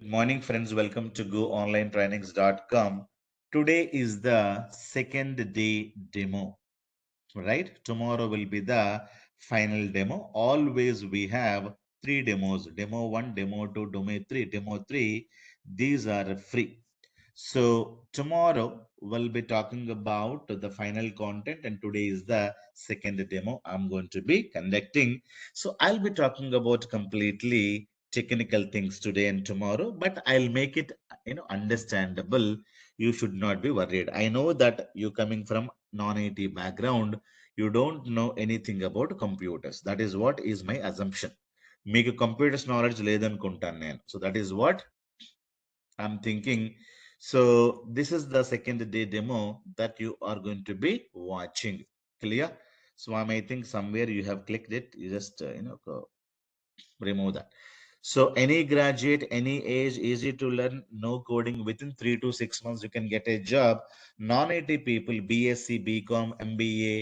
Good morning, friends. Welcome to goonlinetrainings.com. Today is the second day demo, right? Tomorrow will be the final demo. Always we have three demos: demo one, demo two, demo three. Demo three, these are free. So tomorrow we'll be talking about the final content, and today is the second demo I'm going to be conducting. So I'll be talking about completely technical things today and tomorrow, but I'll make it understandable. You should not be worried. I know that you coming from non-IT background, you don't know anything about computers. That is what is my assumption. మీకు computers knowledge లేదనుకుంటాను నేను. So that is what I'm thinking. So this is the second day demo that you are going to be watching. Clear? So I think somewhere you have clicked it. You just go remove that. So any graduate, any age, easy to learn, no coding. Within 3 to 6 months, you can get a job. Non-IT people, BSc, BCom, MBA,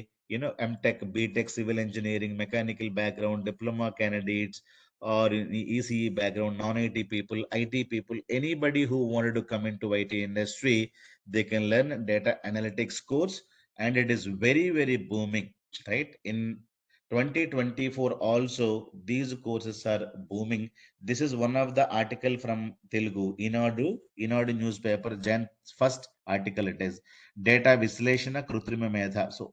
MTech, BTech, civil engineering, mechanical background, diploma candidates, or in ECE background, non-IT people, IT people, anybody who wanted to come into IT industry, they can learn data analytics course, and it is very, very booming, right? In 2024 also these courses are booming. This is one of the article from Telugu Inadu newspaper. Jan first article it is data visleshana krutrima medha. So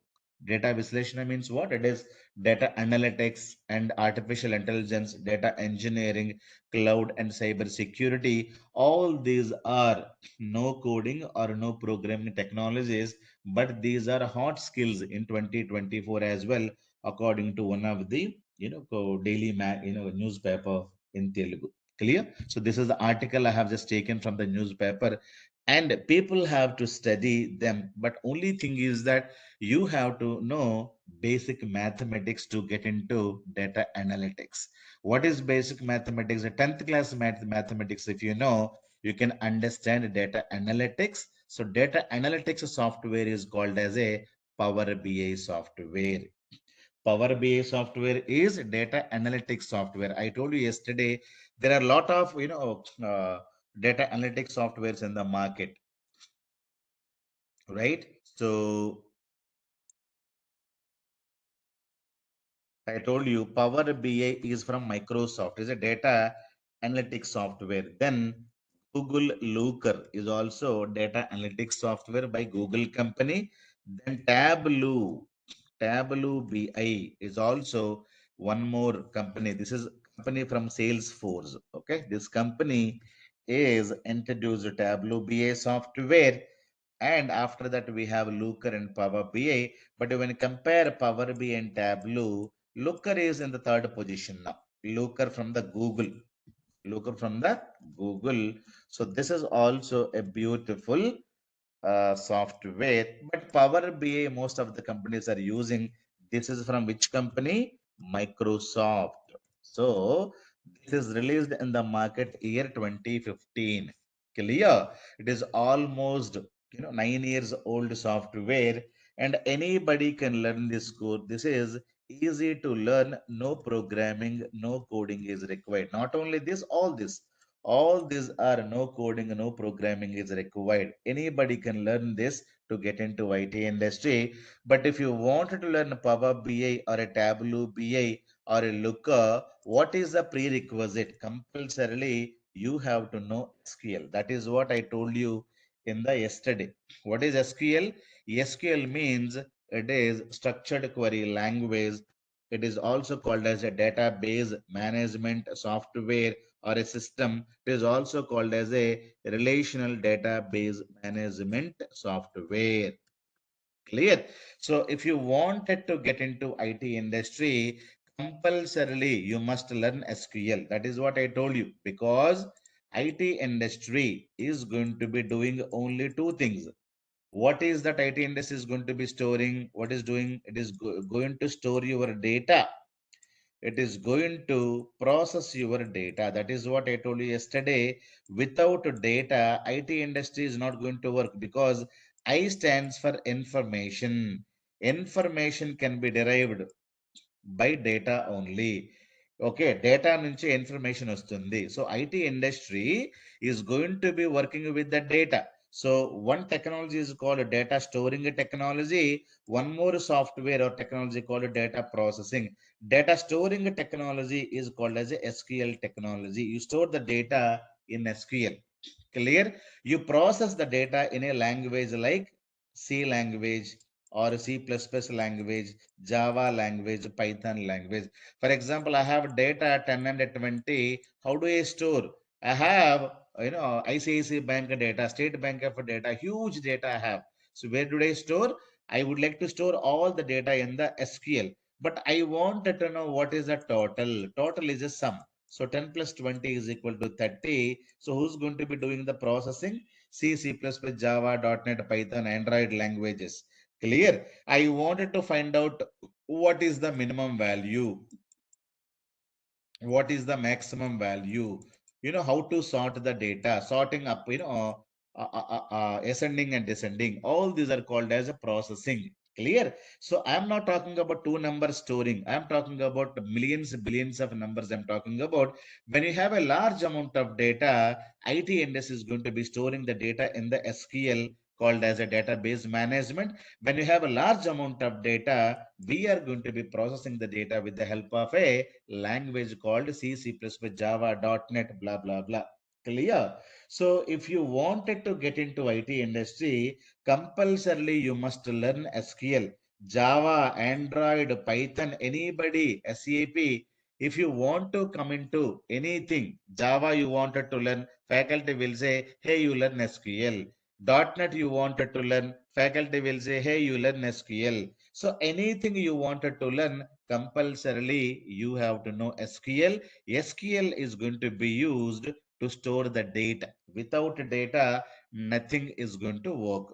data visleshana means what? It is data analytics and artificial intelligence, data engineering, cloud and cyber security. All these are no coding or no programming technologies, but these are hot skills in 2024 as well, according to one of the daily newspaper in Telugu. Clear? So this is the article I have just taken from the newspaper, and people have to study them. But only thing is that you have to know basic mathematics to get into data analytics. What is basic mathematics? The 10th class mathematics, if you know, you can understand data analytics. So data analytics software is called as a Power BI software. Power BI software is data analytics software. I told you yesterday there are a lot of data analytics softwares in the market, right? So I told you Power BI is from Microsoft. It's a data analytics software. Then Google Looker is also data analytics software by Google company. Then Tableau BI is also one more company. This is company from Salesforce. Okay, this company is introduced Tableau BI software, and after that we have Looker and Power BI. But when you compare Power BI and Tableau, Looker is in the third position now. Looker from the Google. Looker from the Google. So this is also a beautiful software. But Power BI, most of the companies are using. This is from which company? Microsoft. So this is released in the market year 2015. Clear? It is almost 9 years old software, and anybody can learn this code. This is easy to learn. No programming, no coding is required. Not only this, all these are no coding, no programming is required. Anybody can learn this to get into IT industry. But if you wanted to learn Power BI or a Tableau BI or a Looker, what is the prerequisite? Compulsorily, you have to know SQL. That is what I told you in the yesterday. What is SQL? SQL means it is structured query language. It is also called as a database management software or a system. It is also called as a relational database management software. Clear? So if you wanted to get into IT industry, compulsorily you must learn SQL. That is what I told you, because IT industry is going to be doing only two things. What is that IT industry is going to be storing? What is doing? It is going to store your data. It is going to process your data. That is what I told you yesterday. Without data, IT industry is not going to work, because I stands for information. Information can be derived by data only. Okay, data నుంచి information వస్తుంది. So IT industry is going to be working with the data. So one technology is called data storing technology. One more software or technology called data processing. Data storing technology is called as a SQL technology. You store the data in SQL. Clear? You process the data in a language like C language or C++ language, Java language, Python language. For example, I have data 10 and 20. How do I store? I have, ICICI Bank data, State Bank of data, huge data I have. So where do I store? I would like to store all the data in the SQL, but I wanted to know what is the total. Total is a sum. So 10 plus 20 is equal to 30. So who's going to be doing the processing? C, C++, Java, .NET, Python, Android languages. Clear? I wanted to find out what is the minimum value, what is the maximum value, how to sort the data, sorting up, ascending and descending. All these are called as a processing. Clear? So I'm not talking about two number storing, I'm talking about millions, billions of numbers. I'm talking about when you have a large amount of data, IT industry is going to be storing the data in the SQL, called as a database management. When you have a large amount of data, we are going to be processing the data with the help of a language called C, C++, Java, .NET, blah, blah, blah. Clear? So if you wanted to get into IT industry, compulsorily you must learn SQL, Java, Android, Python, anybody, SAP. If you want to come into anything, Java you wanted to learn, faculty will say, hey, you learn SQL. .NET you wanted to learn, faculty will say, hey, you learn SQL. So anything you wanted to learn, compulsorily you have to know SQL. SQL is going to be used to store the data. Without data, nothing is going to work.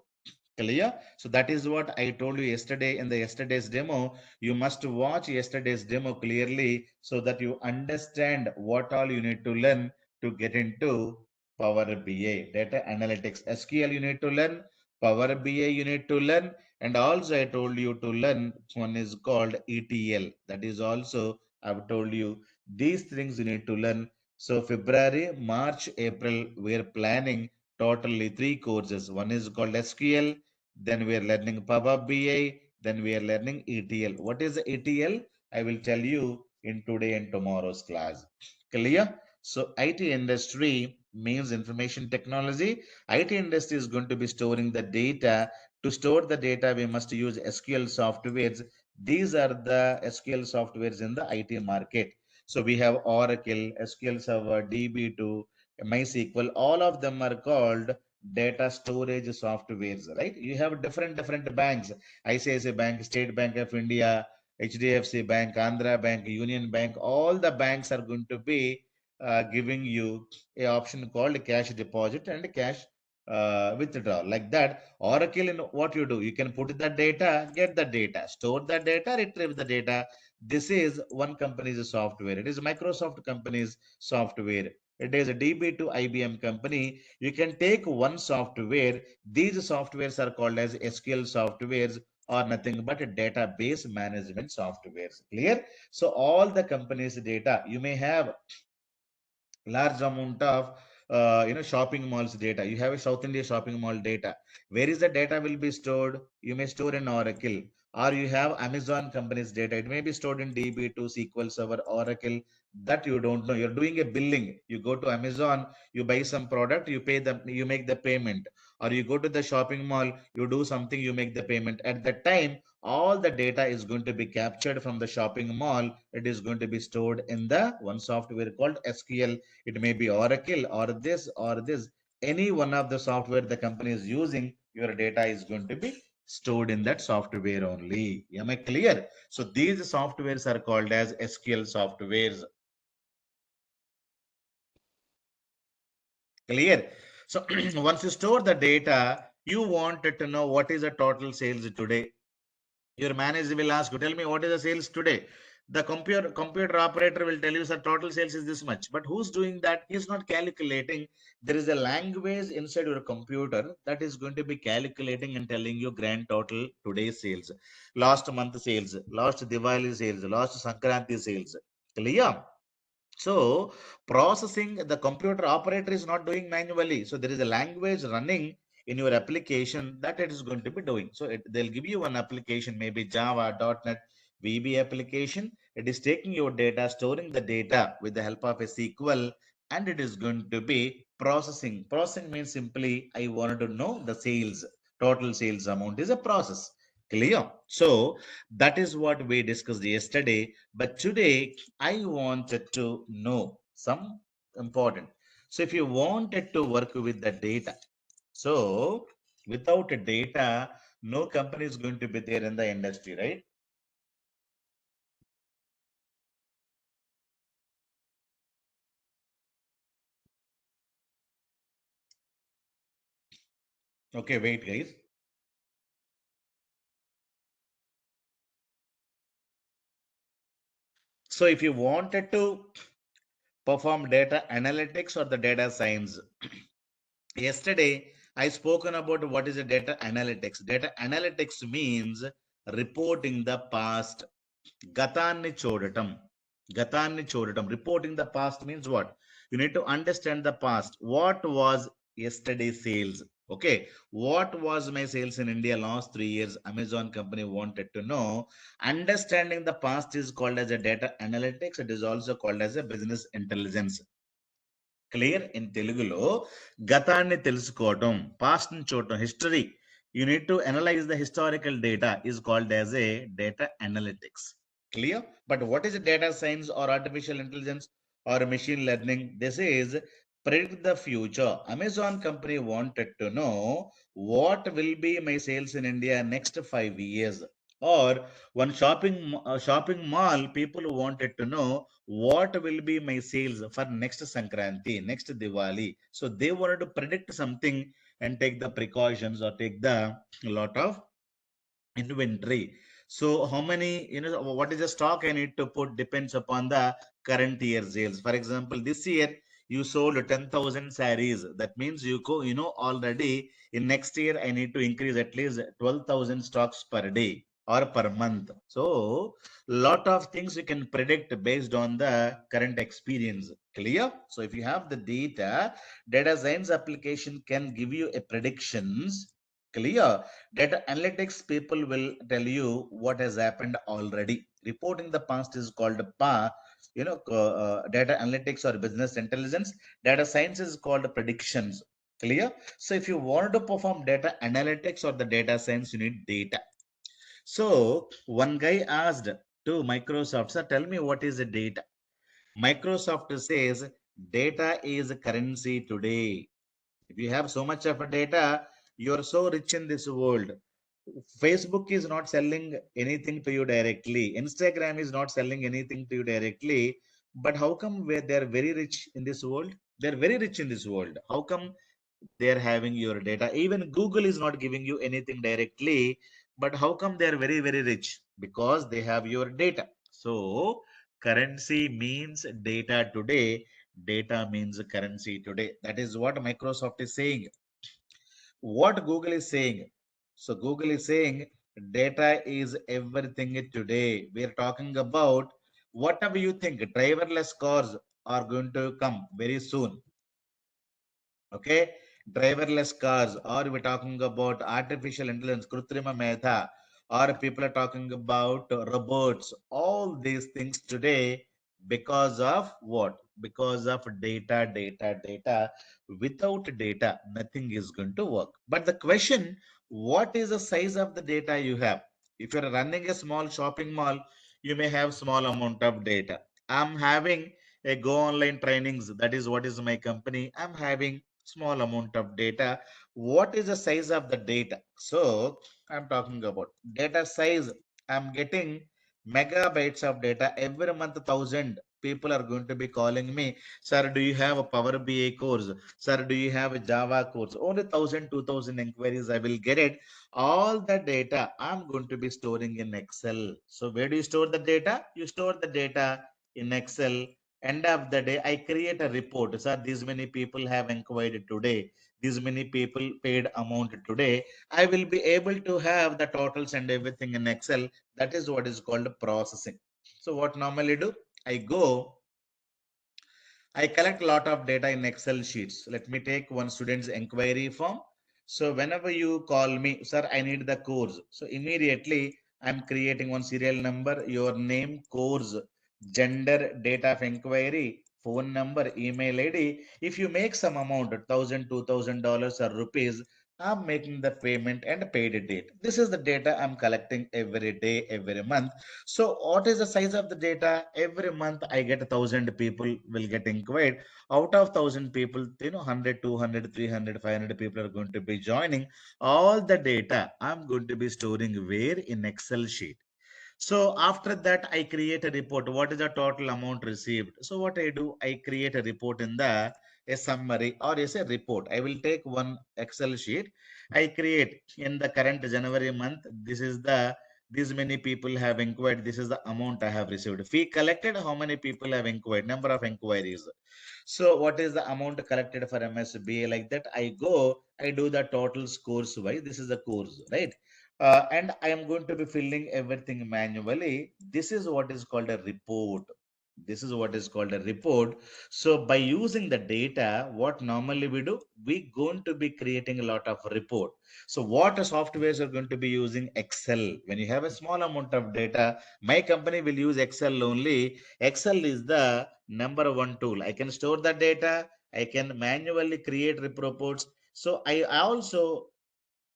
Clear? So that is what I told you yesterday in the yesterday's demo. You must watch yesterday's demo clearly so that you understand what all you need to learn to get into Power BI, data analytics. SQL you need to learn, Power BI you need to learn, and also I told you to learn one is called ETL. That is also I've told you these things you need to learn. So February, March, April, we're planning totally three courses. One is called SQL, then we are learning Power BI, then we are learning ETL. What is ETL? I will tell you in today and tomorrow's class. Clear? So IT industry means information technology. IT industry is going to be storing the data. To store the data, we must use SQL softwares. These are the SQL softwares in the IT market. So we have Oracle, SQL Server, DB2, MySQL. All of them are called data storage softwares, right? You have different banks, ICICI Bank, State Bank of India, HDFC Bank, Andhra Bank, Union Bank. All the banks are going to be giving you a option called cash deposit and cash withdrawal. Like that, Oracle, in what you do, you can put the data, get the data, store the data, retrieve the data. This is one company's software. It is Microsoft company's software. It is a DB2 IBM company. You can take one software. These softwares are called as SQL softwares or nothing but database management softwares. Clear? So all the company's data, you may have large amount of shopping malls data. You have a South India shopping mall data. Where is the data will be stored? You may store in Oracle, or you have Amazon company's data. It may be stored in DB2, SQL Server, Oracle. That you don't know. You're doing a billing. You go to Amazon, you buy some product, you pay them, you make the payment. Or you go to the shopping mall, you do something, you make the payment. At that time, all the data is going to be captured from the shopping mall. It is going to be stored in the one software called SQL. It may be Oracle or this. Any one of the software the company is using, your data is going to be stored in that software only. Am I clear? So these softwares are called as SQL softwares. Clear? So once you store the data, you wanted to know what is the total sales today. Your manager will ask you, tell me what is the sales today. The computer operator will tell you, sir, total sales is this much. But who's doing that? He's not calculating. There is a language inside your computer that is going to be calculating and telling you grand total today's sales, last month sales, last Diwali sales, last Sankranti sales. Clear? So processing, the computer operator is not doing manually. So there is a language running in your application that it is going to be doing. So they'll give you one application, maybe Java, .NET, VB application. It is taking your data, storing the data with the help of a SQL, and it is going to be processing. Processing means simply I wanted to know the sales, total sales amount is a process. Clear? So that is what we discussed yesterday. But today I wanted to know some important. So if you wanted to work with the data, so without data, no company is going to be there in the industry, right? Okay, wait, guys. So if you wanted to perform data analytics or the data science, yesterday I spoken about what is a data analytics. Data analytics means reporting the past. గతాన్ని చూడటం గతాన్ని చూడటం reporting the past means what you need to understand the past what was yesterday sales. Okay, what was my sales in India last 3 years? Amazon company wanted to know. Understanding the past is called as a data analytics. It is also called as a business intelligence. Clear in తెలుగులో గతాన్ని తెలుసుకోవటం past ని చూడటం history you need to analyse the historical data is called as a data analytics clear but what is data science or artificial intelligence or machine learning this is predict the future. Amazon company wanted to know what will be my sales in India next 5 years. Or one shopping mall, people wanted to know what will be my sales for next Sankranti, next Diwali. So they wanted to predict something and take the precautions or take the lot of inventory. So how many, what is the stock I need to put depends upon the current year sales. For example, this year you sold 10,000 sarees. That means already in next year I need to increase at least 12,000 stocks per day or per month. So lot of things you can predict based on the current experience. Clear? So if you have the data science application can give you a predictions. Clear? Data analytics people will tell you what has happened already. Reporting the past is called data analytics or business intelligence. Data science is called predictions. Clear? So if you want to perform data analytics or the data science, you need data. So one guy asked to Microsoft, sir, tell me what is the data? Microsoft says data is currency today. If you have so much of a data, you are so rich in this world. Facebook is not selling anything to you directly. Instagram is not selling anything to you directly. But how come they're very rich in this world? They're very rich in this world. How come they're having your data? Even Google is not giving you anything directly. But how come they're very, very rich? Because they have your data. So currency means data today. Data means currency today. That is what Microsoft is saying. What Google is saying. So Google is saying data is everything today. We are talking about whatever you think, driverless cars are going to come very soon. Okay, driverless cars, or we're talking about artificial intelligence, Krutrima Metha, or people are talking about robots, all these things today because of what? Because of data. Without data, nothing is going to work. But the question, what is the size of the data you have? If you're running a small shopping mall, you may have small amount of data. I'm having a go online trainings. That is what is my company. I'm having small amount of data. What is the size of the data? So I'm talking about data size. I'm getting megabytes of data every month. 1,000 people are going to be calling me, sir, do you have a Power BI course? Sir, do you have a Java course? Only 1,000, 2,000 inquiries I will get it. All the data I'm going to be storing in Excel. So where do you store the data? You store the data in Excel. End of the day, I create a report. Sir, these many people have inquired today. These many people paid amount today. I will be able to have the totals and everything in Excel. That is what is called processing. So what normally do? I go I collect a lot of data in Excel sheets. Let me take one student's inquiry form. So whenever you call me, sir, I need the course. So immediately I'm creating one serial number, your name, course, gender, date of inquiry, phone number, email ID. If you make some amount, $1,000, $2,000 or rupees, I'm making the payment and paid date. This is the data I'm collecting every day, every month. So what is the size of the data? Every month I get 1,000 people will get inquired. Out of 1,000 people, 100, 200, 300, 500 people are going to be joining. All the data I'm going to be storing where in Excel sheet. So after that, I create a report. What is the total amount received? So what I do, I create a report in the a summary or as a report. I will take one Excel sheet. I create in the current January month. This is the these many people have inquired. This is the amount I have received. Fee collected. How many people have inquired? Number of inquiries. So what is the amount collected for MSBI? Like that, I go. I do the total scores. Why? This is the course, right? And I am going to be filling everything manually. This is what is called a report. This is what is called a report. So by using the data, what normally we do, we going to be creating a lot of report. So what softwares are going to be using? Excel. When you have a small amount of data, my company will use Excel only. Excel is the number one tool. I can store the data. I can manually create reports. So I also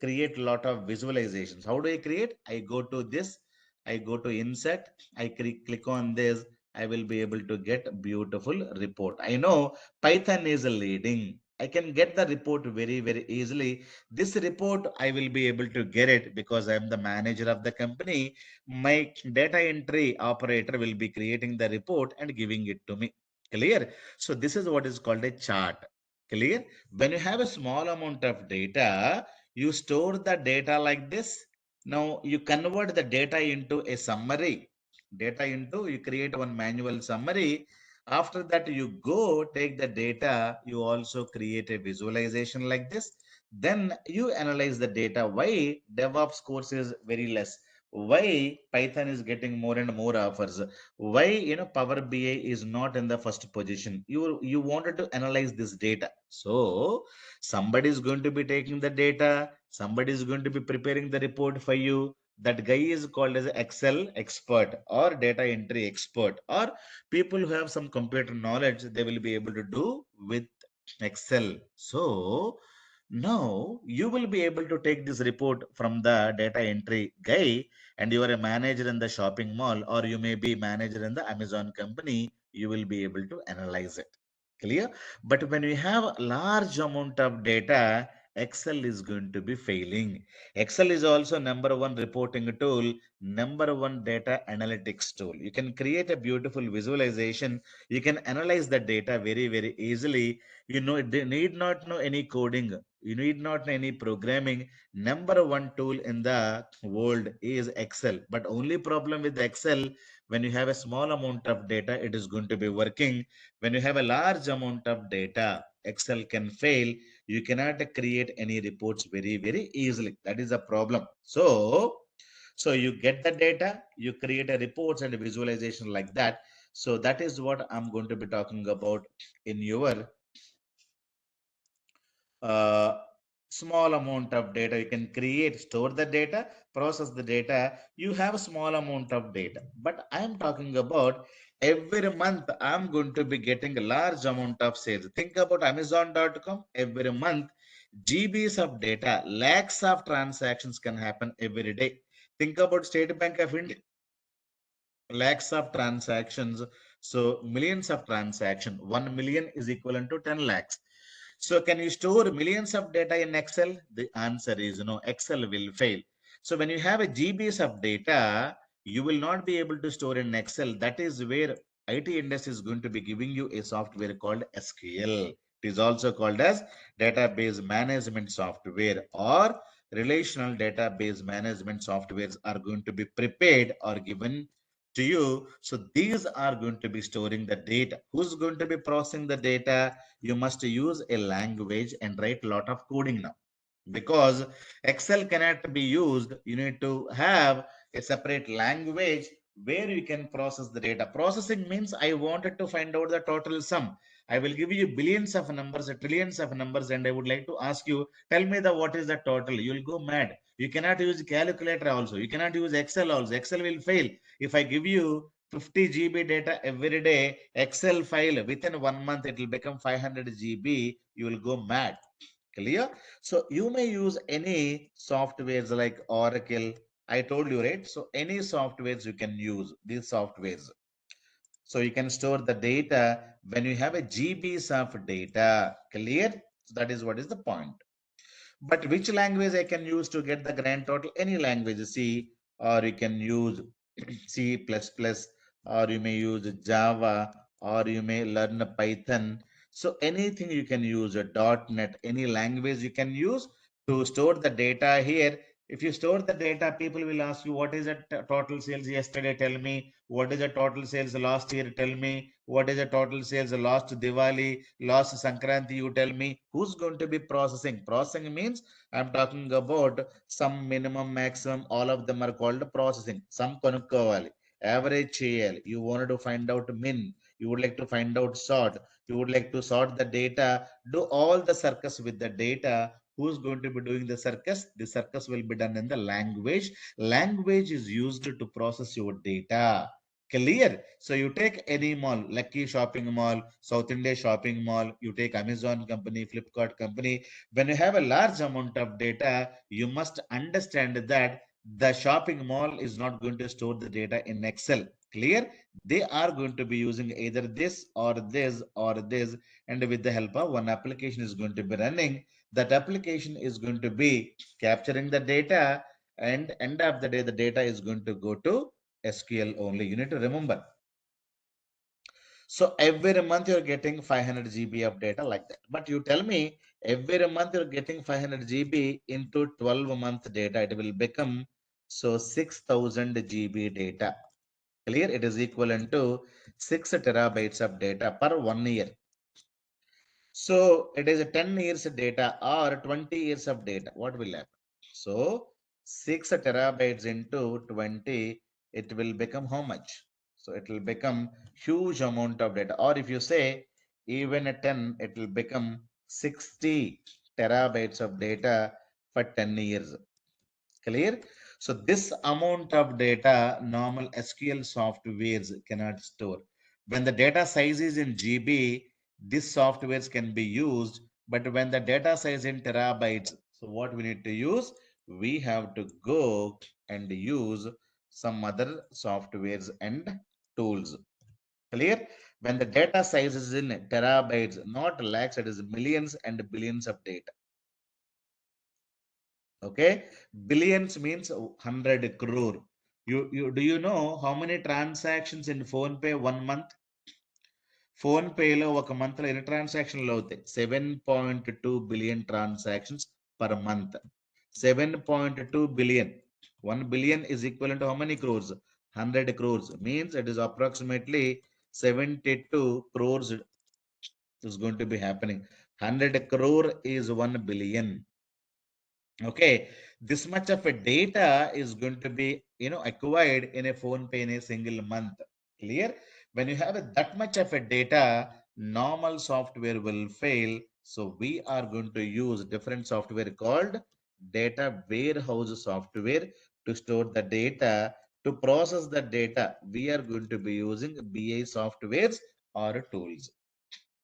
create a lot of visualizations. How do I create? I go to this, I go to insert, I click on this, I will be able to get beautiful report. I know Python is leading. I can get the report very, very easily. This report, I will be able to get it because I am the manager of the company. My data entry operator will be creating the report and giving it to me. Clear? So this is what is called a chart. Clear? When you have a small amount of data, you store the data like this. Now you convert the data into a summary. You create one manual summary. After that, you go take the data, you also create a visualization like this. Then you analyze the data. Why DevOps course is very less? Why Python is getting more and more offers? Why Power BI is not in the first position? You wanted to analyze this data. So somebody is going to be taking the data, somebody is going to be preparing the report for you. That guy is called as Excel expert or data entry expert, or people who have some computer knowledge, they will be able to do with Excel. So now you will be able to take this report from the data entry guy, and you are a manager in the shopping mall, or you may be manager in the Amazon company. You will be able to analyze it. Clear? But when we have large amount of data, Excel is going to be failing. Excel is also number one reporting tool, number one data analytics tool. You can create a beautiful visualization. You can analyze the data very, very easily. You know, they need not know any coding. You need not know any programming. Number one tool in the world is Excel. But only problem with Excel, when you have a small amount of data, it is going to be working. When you have a large amount of data, Excel can fail. You cannot create any reports very, very easily. That is a problem. So you get the data, you create a reports and a visualization like that. So that is what I'm going to be talking about in your uh, small amount of data. You can create, store the data, process the data. You have a small amount of data. But I'm talking about every month I'm going to be getting a large amount of sales. Think about Amazon.com. Every month, GBs of data, lakhs of transactions can happen every day. Think about State Bank of India, lakhs of transactions. So millions of transactions. 1 million is equivalent to 10 lakhs. So can you store millions of data in Excel? The answer is no, Excel will fail. So when you have a GBs of data, you will not be able to store in Excel. That is where IT industry is going to be giving you a software called SQL. It is also called as database management software, or relational database management softwares are going to be prepared or given to you. So these are going to be storing the data. Who's going to be processing the data? You must use a language and write a lot of coding now, because Excel cannot be used. You need to have a separate language where you can process the data. Processing means I wanted to find out the total sum. I will give you billions of numbers, trillions of numbers, and I would like to ask you, tell me the what is the total. You will go mad. You cannot use calculator also. You cannot use Excel also. Excel will fail. If I give you 50 GB data every day, Excel file within 1 month, it will become 500 GB. You will go mad. Clear? So you may use any softwares like Oracle. I told you, right? So any softwares you can use these softwares. So you can store the data when you have a GBs of data. Clear? So that is what is the point. But which language I can use to get the grand total? Any language, C, or you can use C++, or you may use Java, or you may learn Python. So anything you can use, a .NET, any language you can use to store the data here. If you store the data, people will ask you, what is the total sales yesterday? Tell me. What is the total sales last year? Tell me. What is the total sales last Diwali, last Sankranti? You tell me. Who's going to be processing? Processing means I'm talking about some minimum, maximum, all of them are called processing. Some కొనుక్కోవాలి, average చేయాలి. You wanted to find out min. You would like to find out sort. You would like to sort the data. Do all the circus with the data. Who's going to be doing the circus? The circus will be done in the language. Language is used to process your data. Clear? So you take any mall, Lucky Shopping Mall, South India Shopping Mall, you take Amazon company, Flipkart company. When you have a large amount of data, you must understand that the shopping mall is not going to store the data in Excel. Clear? They are going to be using either this or this or this, and with the help of one application is going to be running. That application is going to be capturing the data, and end of the day the data is going to go to SQL only. You need to remember. So every month you're getting 500 GB of data like that. But you tell me every month you're getting 500 GB into 12-month data, it will become so 6000 GB data. Clear? It is equivalent to 6 terabytes of data per 1 year. So it is a 10 years data or 20 years of data. What will happen? So 6 terabytes into 20, it will become how much? So it will become huge amount of data. Or if you say even a 10, it will become 60 terabytes of data for 10 years. Clear? So this amount of data, normal SQL softwares cannot store. When the data size is in GB, these softwares can be used. But when the data size in terabytes, so what we need to use? We have to go and use some other softwares and tools. Clear? When the data size is in terabytes, not lakhs, it is millions and billions of data. Okay, billions means 100 crore. You do you know how many transactions in phone pay 1 month? Phone pay lo oka month lo ఎన్ని transactions అవుతాయి? 7.2 billion transactions per month. 7.2 billion. 1 billion is equivalent to how many crores? 100 crores means it is approximately 72 crores is going to be happening. 100 crore is 1 billion. Okay, this much of a data is going to be acquired in a phone pay in a single month. Clear? When you have that much of a data, normal software will fail. So we are going to use different software called data warehouse software to store the data. To process the data, we are going to be using BI softwares or tools.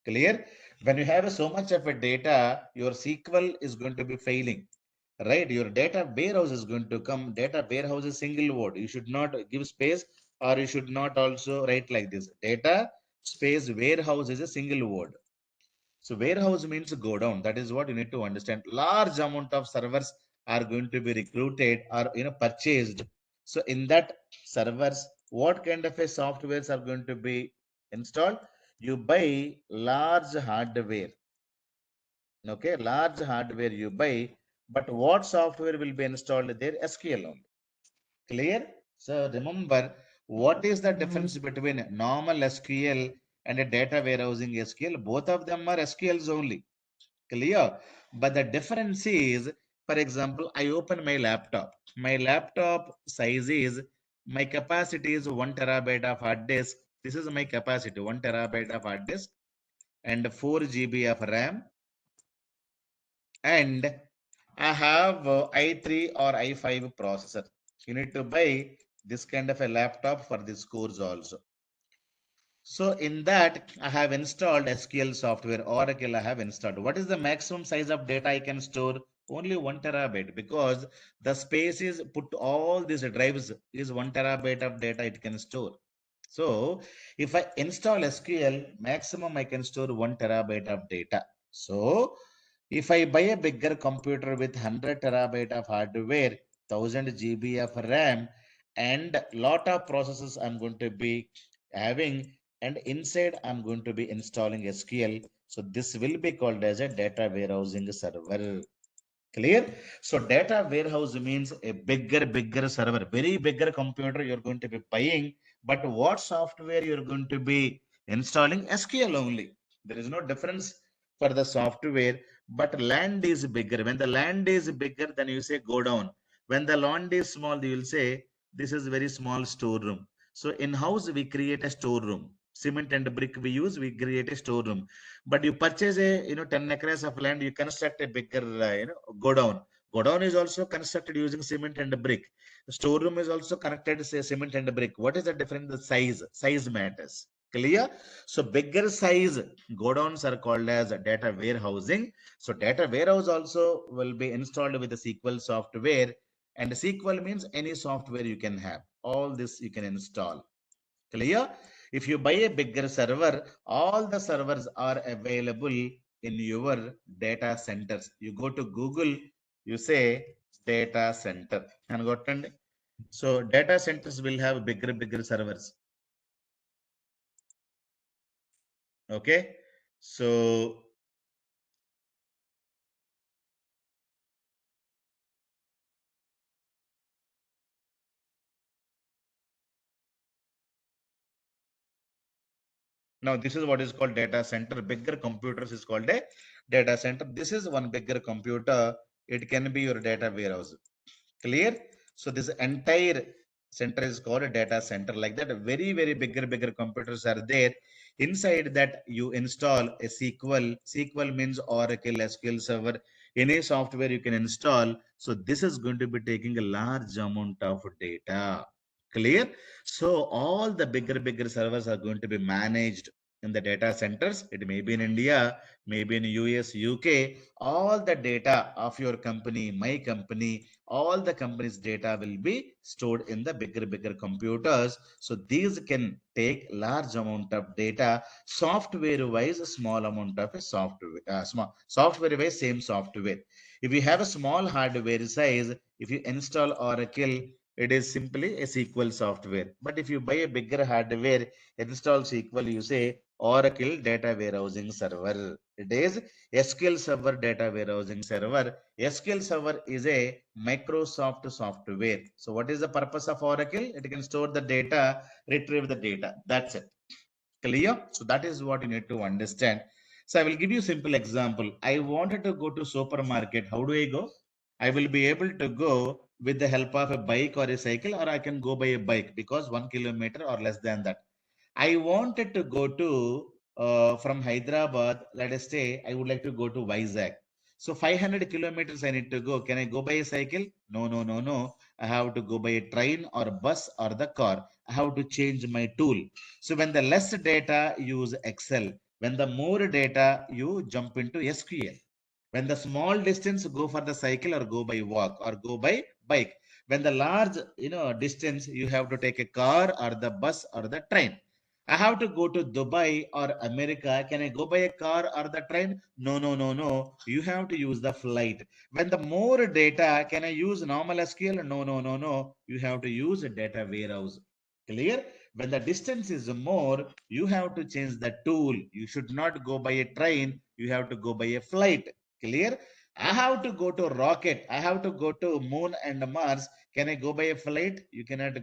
Clear? When you have so much of a data, your SQL is going to be failing, right? Your data warehouse is going to come. Data warehouse is single word. You should not give space, or you should not also write like this. Data space warehouse is a single word. So warehouse means go down. That is what you need to understand. Large amount of servers are going to be recruited or purchased. So in that servers, what kind of a softwares are going to be installed? You buy large hardware. Okay, large hardware you buy, but what software will be installed there? SQL only. Clear? So remember, what is the difference between normal SQL and a data warehousing SQL? Both of them are SQLs only. Clear? But the difference is, for example, I open my laptop. My laptop size is, my capacity is 1 terabyte of hard disk. This is my capacity, 1 terabyte of hard disk. and 4 GB of RAM, and I have i3 or i5 processor. You need to buy this kind of a laptop for this course also. So in that, I have installed SQL software, Oracle I have installed. What is the maximum size of data I can store? Only 1 terabyte, because the space is put all these drives is 1 terabyte of data it can store. So if I install SQL, maximum I can store 1 terabyte of data. So if I buy a bigger computer with 100 terabyte of hardware, 1000 GB of RAM, and lot of processes I'm going to be having, and inside I'm going to be installing SQL. So this will be called as a data warehousing server. Clear? So data warehouse means a bigger server, very bigger computer you're going to be buying. But what software you're going to be installing? SQL only. There is no difference for the software, but land is bigger. When the land is bigger, then you say go down. When the land is small, you will say this is very small storeroom. So in house, we create a storeroom. Cement and brick we use, we create a storeroom. But you purchase a 10 acres of land, you construct a bigger godown. Godown is also constructed using cement and brick. The storeroom is also connected, say, cement and brick. What is the difference? The size matters. Clear? So bigger size godowns are called as data warehousing. So data warehouse also will be installed with the SQL software, and SQL means any software you can have. All this you can install. Clear? If you buy a bigger server, all the servers are available in your data centers. You go to Google, you say data center, and got it. So data centers will have bigger servers. Okay. So now this is what is called data center. Bigger computers is called a data center. This is one bigger computer. It can be your data warehouse. Clear? So this entire center is called a data center. Like that, very bigger computers are there. Inside that, you install a SQL. SQL means Oracle, SQL Server, any software you can install. So this is going to be taking a large amount of data. Clear? So all the bigger servers are going to be managed in the data centers. It may be in India, maybe in US, UK. All the data of your company, my company, all the company's data will be stored in the bigger computers. So these can take large amount of data. Software wise, a small amount of a software, small software wise, same software. If you have a small hardware size, if you install Oracle, it is simply a SQL software. But if you buy a bigger hardware, install SQL, you say Oracle data warehousing server. It is SQL Server data warehousing server. SQL Server is a Microsoft software. So what is the purpose of Oracle? It can store the data, retrieve the data. That's it. Clear? So that is what you need to understand. So I will give you a simple example. I wanted to go to supermarket. How do I go? I will be able to go with the help of a bike or a cycle, or I can go by a bike because 1 kilometer or less than that. I wanted to go to from Hyderabad. Let us say I would like to go to Vizag. So 500 kilometers I need to go. Can I go by a cycle? No. I have to go by a train or a bus or the car. I have to change my tool. So when the less data, use Excel. When the more data, you jump into SQL. When the small distance, go for the cycle or go by walk or go by bike. When the large distance, you have to take a car or the bus or the train. I have to go to Dubai or America. Can I go by a car or the train? No. You have to use the flight. When the more data, can I use normal SQL? No. You have to use a data warehouse. Clear? When the distance is more, you have to change the tool. You should not go by a train. You have to go by a flight. Clear? I have to go to rocket. I have to go to moon and Mars. Can I go by a flight? You cannot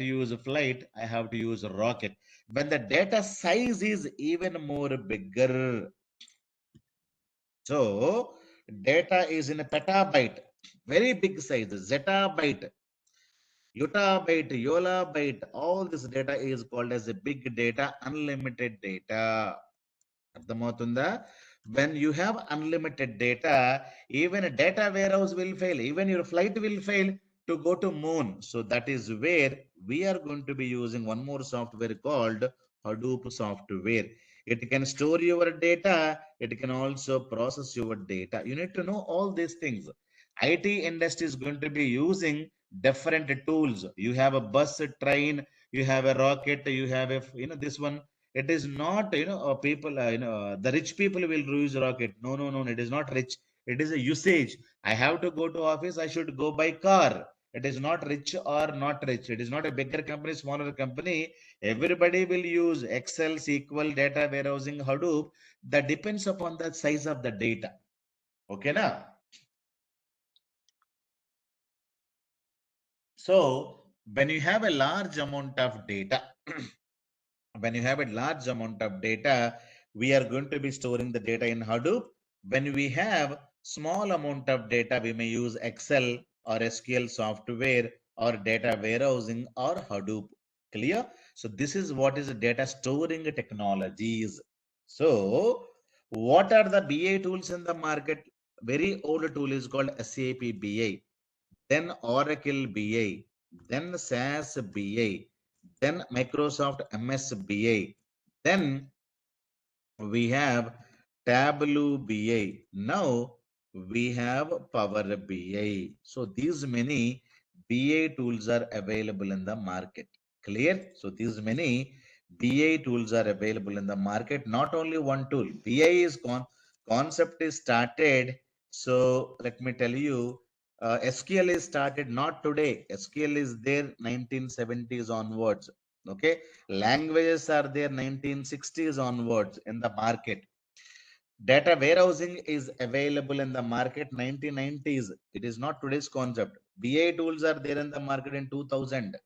use a flight. I have to use a rocket. When the data size is even more bigger, so data is in a petabyte, very big size, zettabyte, yottabyte, yolabyte. All this data is called as a big data, unlimited data. అర్థమవుతుందా? When you have unlimited data, even a data warehouse will fail, even your flight will fail to go to moon. So that is where we are going to be using one more software called Hadoop software. It can store your data, it can also process your data. You need to know all these things. IT industry is going to be using different tools. You have a bus, a train, you have a rocket, you have a, this one. It is not, people, the rich people will use rocket. No, no, no, it is not rich. It is a usage. I have to go to office, I should go by car. It is not rich or not rich. It is not a bigger company, smaller company. Everybody will use Excel, SQL, data warehousing, Hadoop. That depends upon the size of the data. Okay, now. So when you have a large amount of data, when you have a large amount of data, we are going to be storing the data in Hadoop. When we have small amount of data, we may use Excel or SQL software or data warehousing or Hadoop. Clear? So this is what is data storing technologies. So what are the BA tools in the market? Very old tool is called SAP BA, then Oracle BI, then SaaS BI, then Microsoft MSBI, then we have Tableau BI. Now we have Power BI. So these many BI tools are available in the market. Clear? So these many BI tools are available in the market. Not only one tool. BI is concept is started. So let me tell you, SQL is started not today. SQL is there 1970s onwards. Okay, languages are there 1960s onwards in the market. Data warehousing is available in the market 1990s. It is not today's concept. BI tools are there in the market in 2000.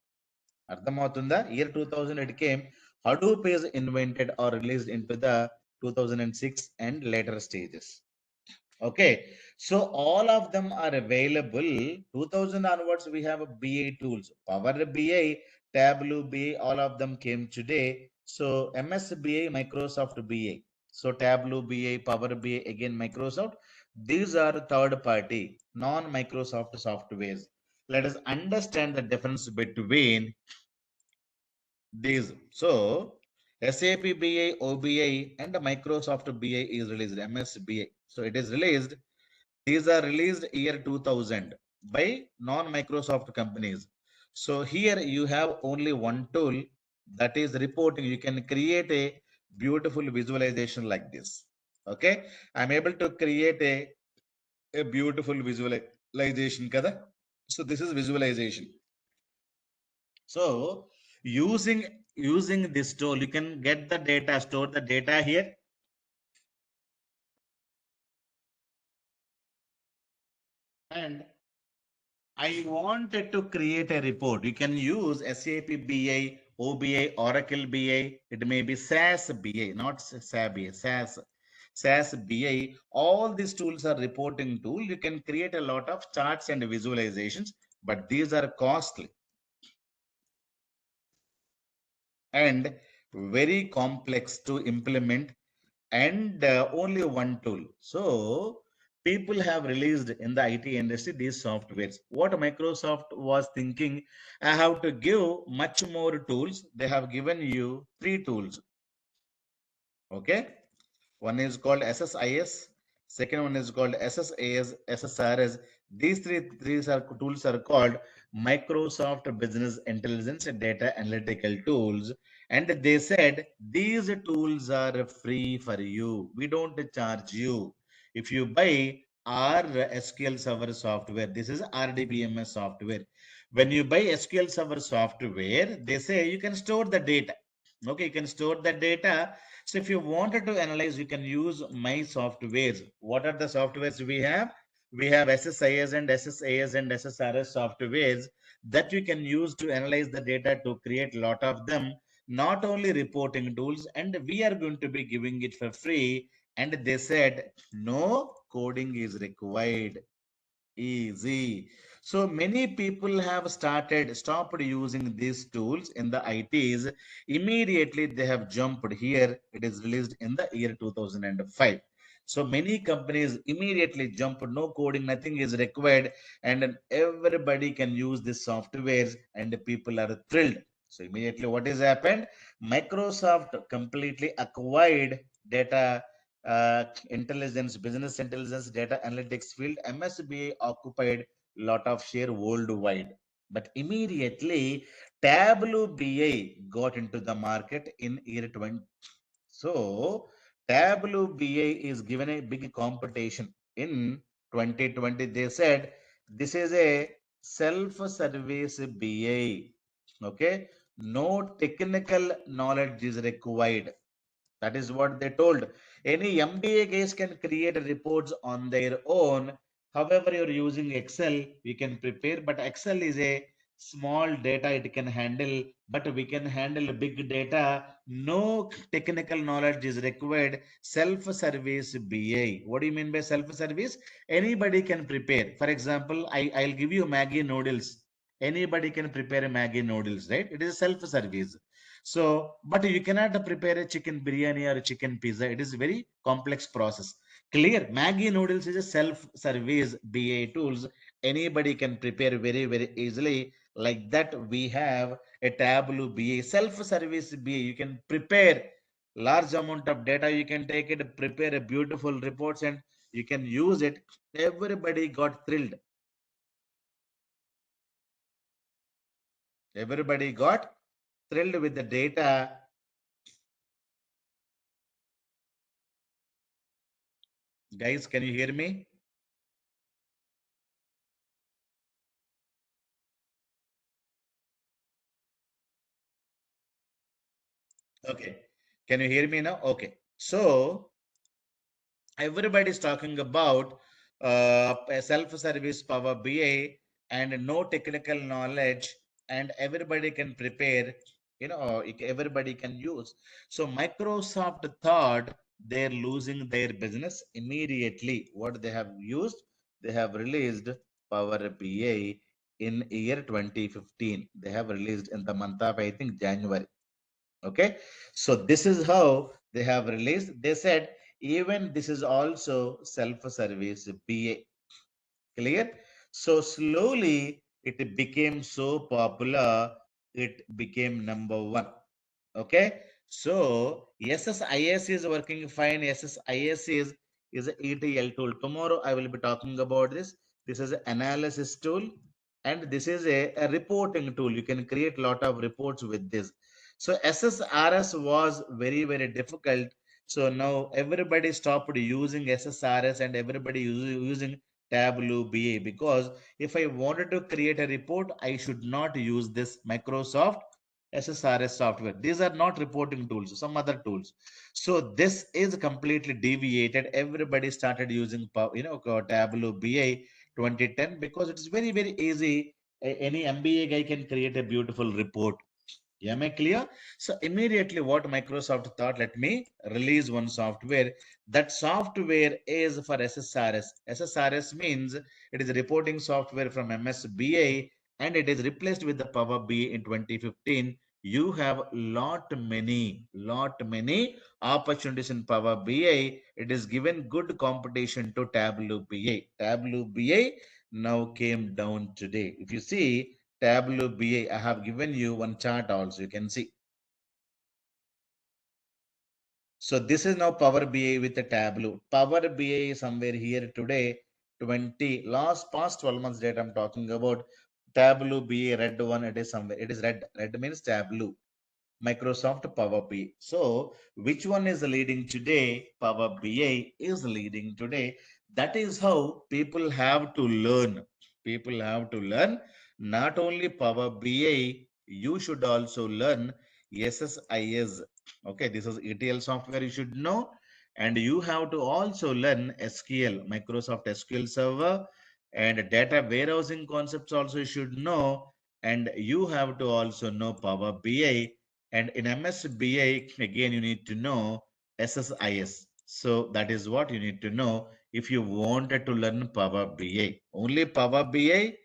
అర్థమవుతుందా? Year 2000 it came. Hadoop is invented or released into the 2006 and later stages. Okay, so all of them are available. 2000 onwards, we have a BA tools, Power BI, Tableau BI, all of them came today. So MSBI, Microsoft BI. So Tableau BI, Power BI, again Microsoft. These are third party, non-Microsoft softwares. Let us understand the difference between these. So SAP BI, OBI, and Microsoft BI is released, MSBI. So it is released. These are released year 2000 by non-Microsoft companies. So here you have only one tool, that is reporting. You can create a beautiful visualization like this. Okay, I'm able to create a beautiful visualization. Kada? So this is visualization. So using this tool, you can get the data, store the data here. And I wanted to create a report. You can use SAP BI, OBI, Oracle BI. It may be SaaS BI, not SAP BI, SaaS BI. All these tools are reporting tool. You can create a lot of charts and visualizations, but these are costly and very complex to implement, and only one tool. So people have released in the IT industry these softwares. What Microsoft was thinking, I have to give much more tools. They have given you 3 tools. Okay. One is called SSIS. Second one is called SSAS, SSRS. These tools are called Microsoft Business Intelligence and Data Analytical Tools. And they said these tools are free for you. We don't charge you. If you buy our SQL Server software, this is RDBMS software. When you buy SQL Server software, they say you can store the data. Okay, you can store the data. So if you wanted to analyze, you can use my softwares. What are the softwares we have? We have SSIS and SSAS and SSRS softwares that you can use to analyze the data, to create a lot of them, not only reporting tools, and we are going to be giving it for free. And they said no coding is required. Easy. So many people have stopped using these tools in the ITs. Immediately they have jumped here. It is released in the year 2005. So many companies immediately jump, no coding, nothing is required, and everybody can use this softwares, and the people are thrilled. So immediately what has happened? Microsoft completely acquired data intelligence, business intelligence, data analytics field. MSBI occupied lot of share worldwide. But immediately Tableau BI got into the market in year 20. So Tableau BI is given a big competition in 2020. They said this is a self-service BI. Okay, no technical knowledge is required. That is what they told. Any MBA guys can create reports on their own. However, you're using Excel, we can prepare, but Excel is a small data it can handle, but we can handle big data. No technical knowledge is required. Self-service BA. What do you mean by self-service? Anybody can prepare. For example, I'll give you Maggie noodles. Anybody can prepare a Maggie noodles, right? It is self-service. So, but you cannot prepare a chicken biryani or a chicken pizza. It is a very complex process. Clear. Maggie noodles is a self-service BA tools. Anybody can prepare very, very easily. Like that, we have a Tableau BA, self-service BA. You can prepare large amount of data. You can take it, prepare a beautiful reports, and you can use it. Everybody got thrilled. Everybody got thrilled with the data. Guys, can you hear me? Okay. Can you hear me now? Okay. So everybody is talking about a self-service Power BI and no technical knowledge, and everybody can prepare, everybody can use. So Microsoft thought they're losing their business immediately. What they have used, they have released Power BI in year 2015. They have released in the month of, I think, January. Okay, so this is how they have released. They said even this is also self-service BA. Clear? So slowly it became so popular, it became number one. Okay, so SSIS is working fine. SSIS is a ETL tool. Tomorrow I will be talking about this. This is an analysis tool, and this is a reporting tool. You can create a lot of reports with this. So SSRS was very, very difficult. So now everybody stopped using SSRS and everybody using Tableau BA, because if I wanted to create a report, I should not use this Microsoft SSRS software. These are not reporting tools, some other tools. So this is completely deviated. Everybody started using Tableau BI 2010, because it's very, very easy. Any MBA guy can create a beautiful report. Am I clear? So immediately what Microsoft thought, let me release one software. That software is for SSRS. SSRS means it is a reporting software from MSBI, and it is replaced with the Power BI in 2015. You have lot many opportunities in Power BI. It is given good competition to Tableau BI. Tableau BI now came down today. If you see, Tableau BI, I have given you one chart also, you can see. So this is now Power BI with the Tableau. Power BI is somewhere here today, 20, last past 12 months data I'm talking about. Tableau BI, red one, it is somewhere, it is red. Red means Tableau. Microsoft Power BI. So, which one is leading today? Power BI is leading today. That is how people have to learn. People have to learn not only Power BI, you should also learn SSIS. Okay, this is ETL software you should know. And you have to also learn SQL, Microsoft SQL Server, and data warehousing concepts also you should know. And you have to also know Power BI, and in MSBI, again, you need to know SSIS. So that is what you need to know if you wanted to learn Power BI. Only Power BI,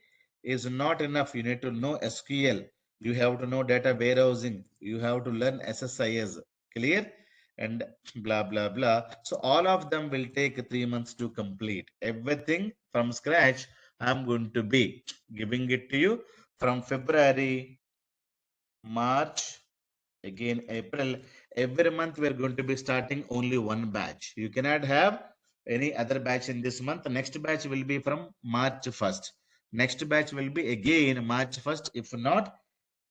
is not enough. You need to know SQL. You have to know data warehousing. You have to learn SSIS. Clear? And blah, blah, blah. So all of them will take 3 months to complete. Everything from scratch, I'm going to be giving it to you from February, March, again April. Every month we're going to be starting only one batch. You cannot have any other batch in this month. Next batch will be from March 1st. Next batch will be again March 1st, if not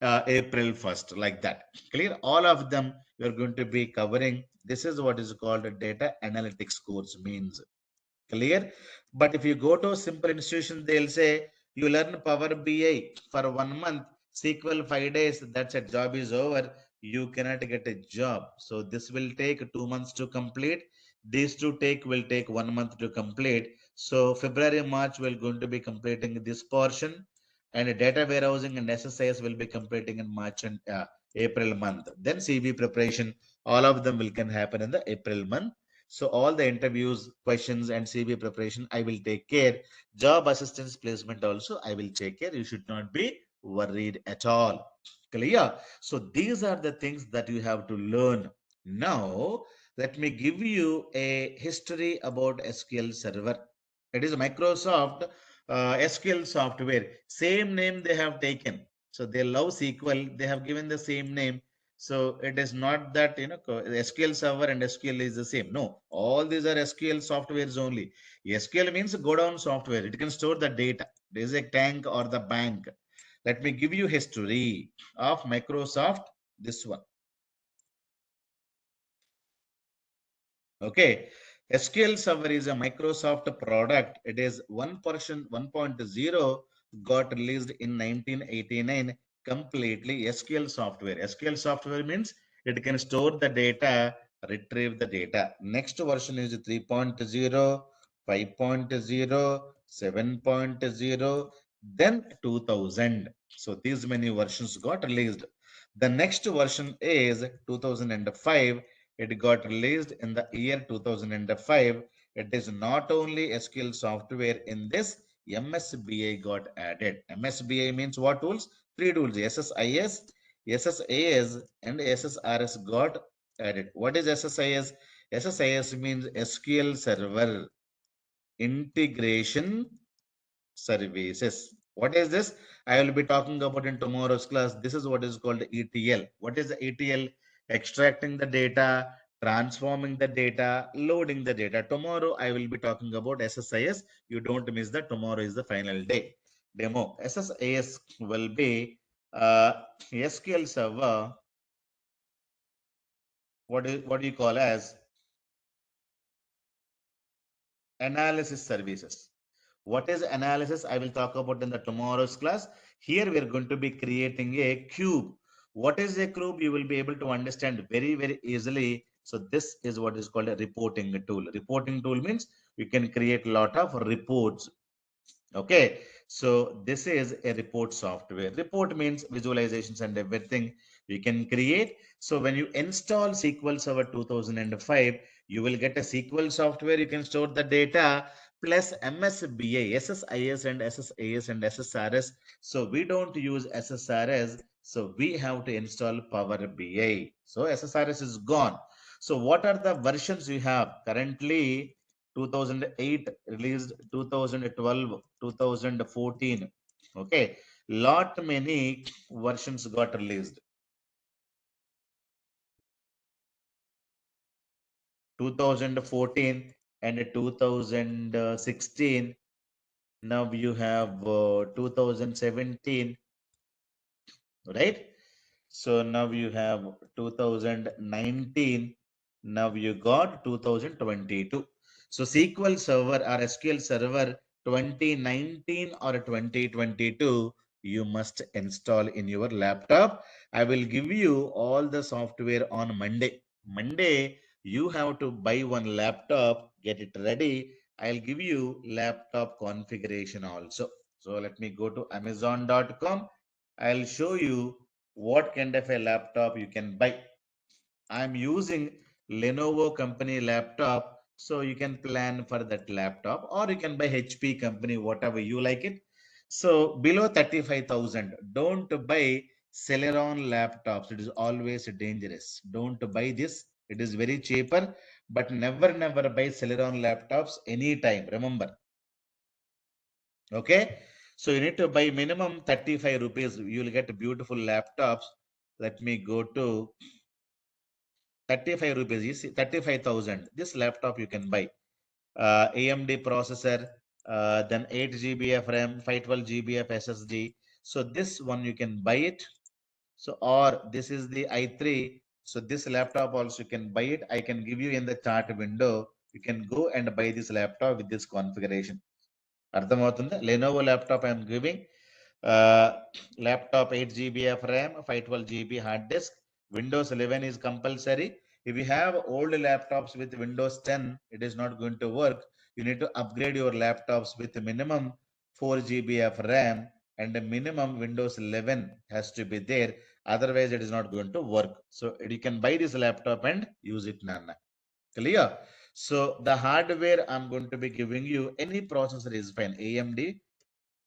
April 1st, like that. Clear? All of them we're going to be covering. This is what is called a data analytics course means. Clear? But if you go to a simple institution, they'll say you learn Power BI for 1 month, SQL 5 days, that's it, job is over. You cannot get a job. So this will take 2 months to complete. These two will take 1 month to complete. So February, March, we're going to be completing this portion, and data warehousing and SSIS will be completing in March and April month. Then CV preparation, all of them will can happen in the April month. So all the interviews, questions, and CV preparation, I will take care. Job assistance placement also, I will take care. You should not be worried at all. Clear? So these are the things that you have to learn. Now, let me give you a history about SQL Server. It is Microsoft SQL software. Same name they have taken. So they love SQL. They have given the same name. So it is not that SQL Server and SQL is the same. No, all these are SQL softwares only. SQL means go down software. It can store the data. There is a tank or the bank. Let me give you history of Microsoft. This one. Okay. SQL Server is a Microsoft product. It is 1.0 got released in 1989 completely SQL software. SQL software means it can store the data, retrieve the data. Next version is 3.0, 5.0, 7.0, then 2000. So these many versions got released. The next version is 2005. It got released in the year 2005. It is not only SQL software. In this, MSBI got added. MSBI means what tools? Three tools: SSIS, SSAS, and SSRS got added. What is SSIS? SSIS means SQL Server Integration Services. What is this? I will be talking about in tomorrow's class. This is what is called ETL. What is the ETL? Extracting the data, transforming the data, loading the data. Tomorrow I will be talking about SSIS. You don't miss that. Tomorrow is the final day demo. SSIS will be SQL Server. What do you call as analysis services? What is analysis? I will talk about in the tomorrow's class. Here we are going to be creating a cube. What is a cube? You will be able to understand very, very easily. So this is what is called a reporting tool. Reporting tool means you can create a lot of reports. Okay, so this is a report software. Report means visualizations and everything you can create. So when you install SQL Server 2005, you will get a SQL software. You can store the data plus MSBI, SSIS and SSAS and SSRS. So we don't use SSRS. So we have to install Power BI. So SSRS is gone. So what are the versions you have? Currently, 2008 released, 2012, 2014. Okay, lot many versions got released. 2014 and 2016. Now you have 2017, right? So now you have 2019. Now you got 2022. So SQL Server or SQL Server 2019 or 2022, you must install in your laptop. I will give you all the software on Monday. Monday, you have to buy one laptop, get it ready. I'll give you laptop configuration also. So let me go to amazon.com. I'll show you what kind of a laptop you can buy. I'm using Lenovo company laptop, so you can plan for that laptop, or you can buy HP company, whatever you like it. So below 35,000, don't buy Celeron laptops. It is always dangerous. Don't buy this. It is very cheaper, but never, never buy Celeron laptops anytime. Remember. Okay. So you need to buy minimum 35 rupees. You will get beautiful laptops. Let me go to 35 rupees. You see, 35,000. This laptop you can buy. AMD processor, then 8 GB of RAM, 512 GB of SSD. So this one you can buy it. So or this is the i3. So this laptop also you can buy it. I can give you in the chart window. You can go and buy this laptop with this configuration. అర్థమవుతుందా? Lenovo laptop I am giving. Uh, Laptop 8 GB of RAM, 512 GB hard disk. Windows 11 is compulsory. If you have old laptops with Windows 10, it is not going to work. You need to upgrade your laptops with minimum 4 GB of RAM and a minimum Windows 11 has to be there. Otherwise, it is not going to work. So you can buy this laptop and use it, Nana. Clear? So the hardware I'm going to be giving you, any processor is fine, AMD,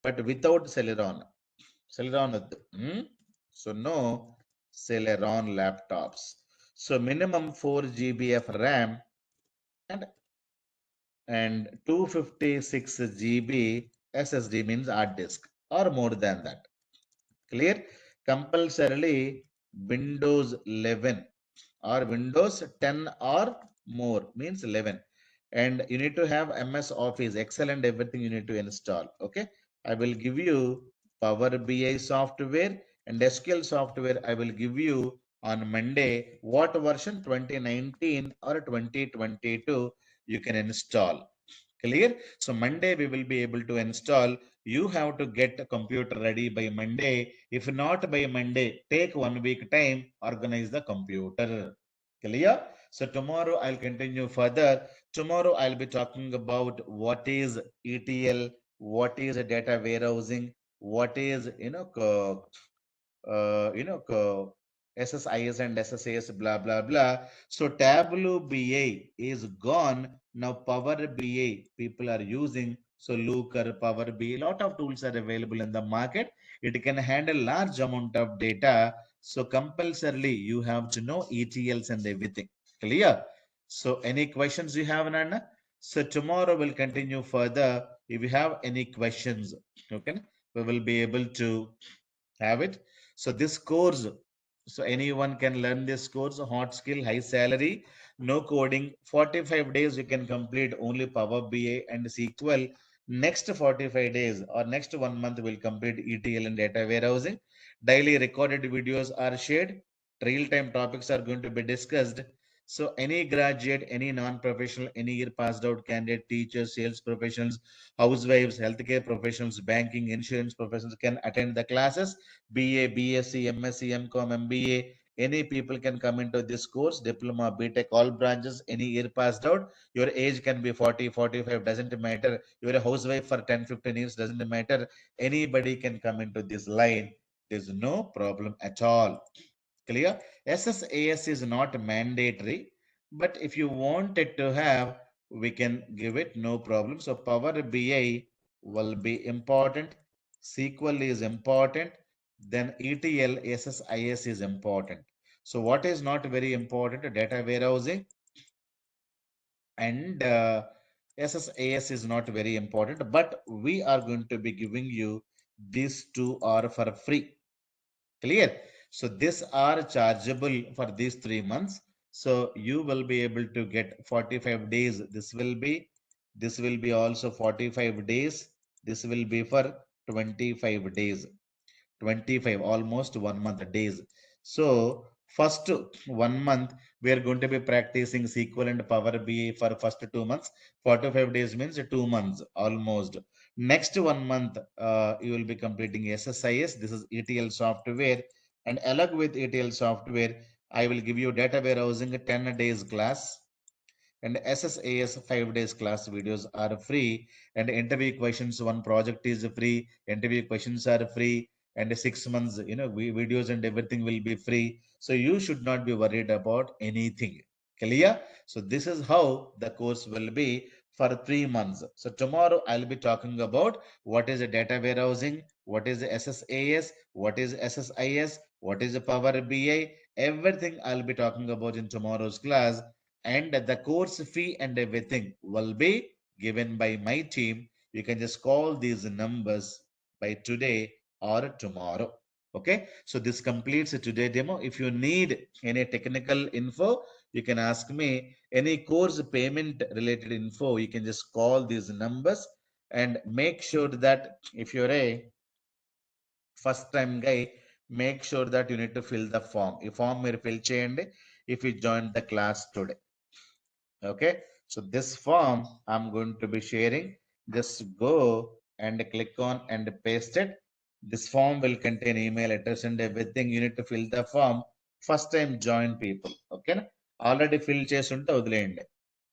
but without Celeron. Celeron. So no Celeron laptops. So minimum 4 GB of RAM and 256 GB SSD means hard disk or more than that. Clear? Compulsorily Windows 11 or Windows 10 or more means 11. And you need to have MS Office, Excel and everything you need to install. Okay. I will give you Power BI software and SQL software. I will give you on Monday. What version? 2019 or 2022 you can install. Clear? So Monday we will be able to install. You have to get a computer ready by Monday. If not by Monday, take 1 week time, organize the computer. Clear? So tomorrow I'll continue further. Tomorrow I'll be talking about what is ETL, what is data warehousing, what is SSIS and SSAS, blah, blah, blah. So Tableau BI is gone. Now Power BI people are using. So Looker, Power BI, lot of tools are available in the market. It can handle large amount of data. So compulsorily you have to know ETLs and everything. Clear? So any questions you have, Nana? So tomorrow we'll continue further. If you have any questions, okay, we will be able to have it. So this course, so anyone can learn this course, hot skill, high salary, no coding. 45 days you can complete only Power BI and SQL. Next 45 days or next 1 month will complete ETL and data warehousing. Daily recorded videos are shared. Real-time topics are going to be discussed. So any graduate, any non-professional, any year passed out candidate, teachers, sales professionals, housewives, healthcare professionals, banking, insurance professionals can attend the classes. BA, BSc, MSc, MCom, MBA, any people can come into this course, diploma, BTech, all branches, any year passed out. Your age can be 40, 45, doesn't matter. You're a housewife for 10, 15 years, doesn't matter. Anybody can come into this line. There's no problem at all. Clear? SSAS is not mandatory, but if you want it to have, we can give it, no problem. So Power BI will be important. SQL is important. Then ETL, SSIS is important. So what is not very important? Data warehousing and SSAS is not very important, but we are going to be giving you these two are for free. Clear? So these are chargeable for these 3 months. So you will be able to get 45 days. This will be also 45 days. This will be for 25 days. 25, almost 1 month days. So first 1 month, we are going to be practicing SQL and Power BI for first 2 months. 45 days means 2 months almost. Next 1 month, you will be completing SSIS. This is ETL software. And along with ETL software, I will give you data warehousing 10 days class and SSAS 5 days class videos are free, and interview questions, one project is free, interview questions are free, and 6 months, videos and everything will be free. So you should not be worried about anything. Clear? So this is how the course will be. for 3 months. So tomorrow I'll be talking about what is a data warehousing, what is SSAS, what is SSIS, what is a Power BI, everything I'll be talking about in tomorrow's class. And the course fee and everything will be given by my team. You can just call these numbers by today or tomorrow. Okay, so this completes today demo. If you need any technical info, you can ask me. Any course payment related info, you can just call these numbers. And make sure that if you're a first time guy, make sure that you need to fill the form. If form మీరు fill చేయండి if you joined the class today. Okay, so this form I'm going to be sharing. Just go and click on and paste it. This form will contain email address and everything. You need to fill the form. First time join people. Okay, already fill చేస్తుంటే వదిలేయండి.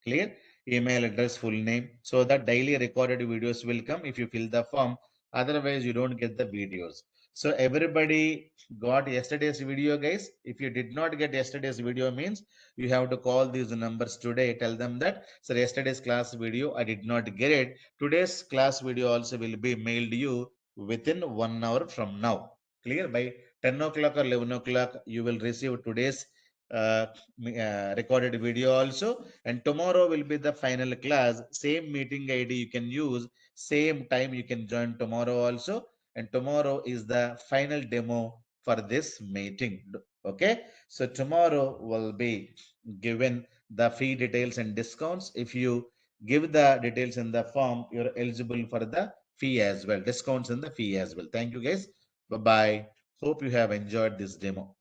Clear? Email address, full name, so that daily recorded videos will come if you fill the form. Otherwise you don't get the videos. So everybody got yesterday's video, guys? If you did not get yesterday's video, means you have to call these numbers today. Tell them that, sir, yesterday's class video I did not get it. Today's class video also will be mailed you within 1 hour from now. Clear? By 10 o'clock or 11 o'clock you will receive today's uh, recorded video also. And tomorrow will be the final class. Same meeting ID you can use, same time you can join tomorrow also. And tomorrow is the final demo for this meeting. Okay, so tomorrow will be given the fee details and discounts. If you give the details in the form, you're eligible for the fee as well, discounts in the fee as well. Thank you, guys. Bye bye. Hope you have enjoyed this demo.